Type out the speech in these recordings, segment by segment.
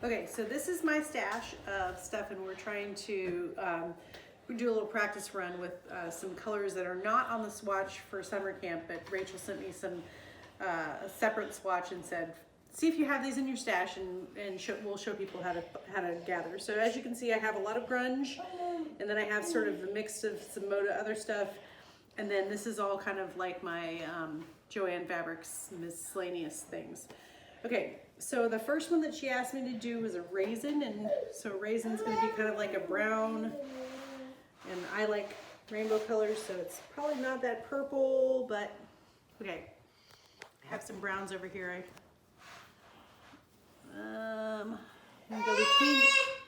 Okay, so this is my stash of stuff, and we're trying to do a little practice run with some colors that are not on the swatch for summer camp, but Rachel sent me some a separate swatch and said, see if you have these in your stash, and we'll show people how to gather. So as you can see, I have a lot of grunge, and then I have sort of the mix of some Moda other stuff, and then this is all kind of like my Joanne Fabrics miscellaneous things. Okay, so the first one that she asked me to do was a raisin, and so raisin's going to be kind of like a brown, and I like rainbow colors, so it's probably not that purple, but okay. I have some browns over here. I'm gonna go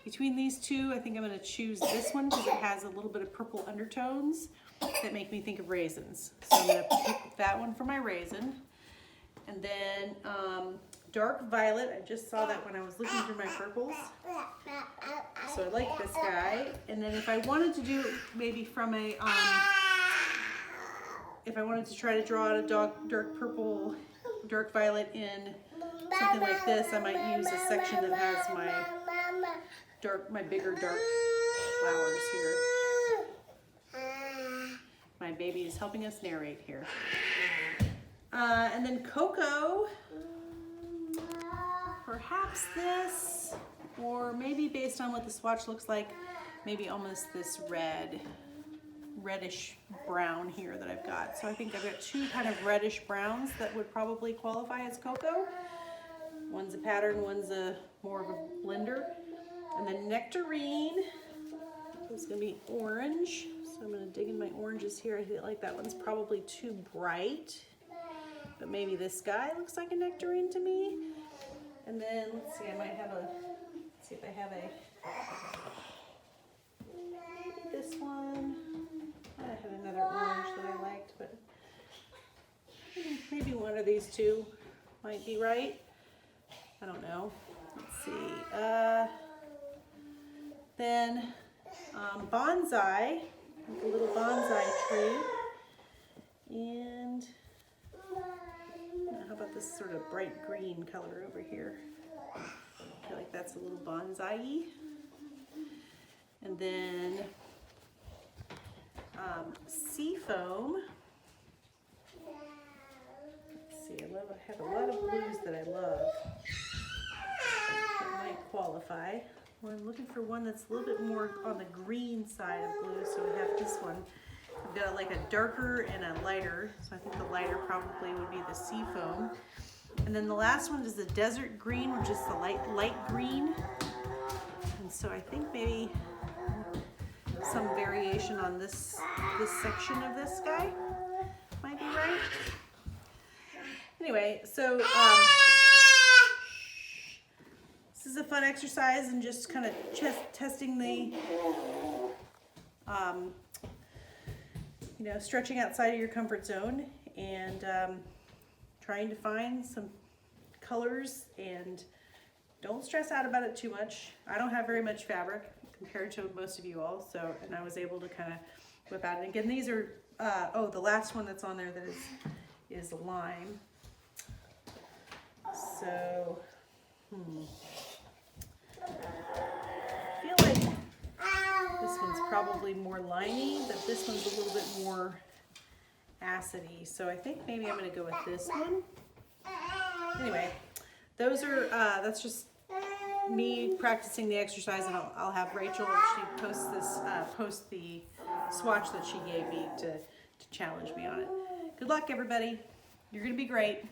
between these two. I think I'm gonna choose this one because it has a little bit of purple undertones that make me think of raisins. So I'm gonna pick that one for my raisin. And then dark violet, I just saw that when I was looking through my purples. So I like this guy. And then if I wanted to do maybe from a, if I wanted to try to draw out a dark purple, dark violet in something like this, I might use a section that has my bigger dark flowers here. My baby is helping us narrate here. And then cocoa, perhaps this, or maybe based on what the swatch looks like, maybe almost this reddish brown here that I've got. So I think I've got two kind of reddish browns that would probably qualify as cocoa. One's a pattern, one's more of a blender. And then nectarine is gonna be orange. So I'm gonna dig in my oranges here. I feel like that one's probably too bright, but maybe this guy looks like a nectarine to me. And then let's see, I might have let's see if I have this one. I had another orange that I liked, but maybe one of these two might be right. I don't know. Let's see. Then bonsai, like a little bonsai tree. And how about this sort of bright green color over here? I feel like that's a little bonsai-y. And then sea foam. Let's see, I have a lot of blues that I love that might qualify. Well, I'm looking for one that's a little bit more on the green side of blue, so we have this one. I've got like a darker and a lighter, so I think the lighter probably would be the sea foam. And then the last one is the desert green, which is the light green. And so I think maybe some variation on this section of this guy might be right. Anyway, so this is a fun exercise and just kind of testing the, you know, stretching outside of your comfort zone and trying to find some colors, and don't stress out about it too much. I don't have very much fabric compared to most of you all, so, and I was able to kind of whip out. And again, these are, oh, the last one that's on there that is lime. So, I feel like this one's probably more limey, but this one's a little bit more acidy. So I think maybe I'm going to go with this one. Anyway, those are, that's just me practicing the exercise, and I'll have Rachel, if she posts this, post the swatch that she gave me to challenge me on it. Good luck, everybody. You're going to be great.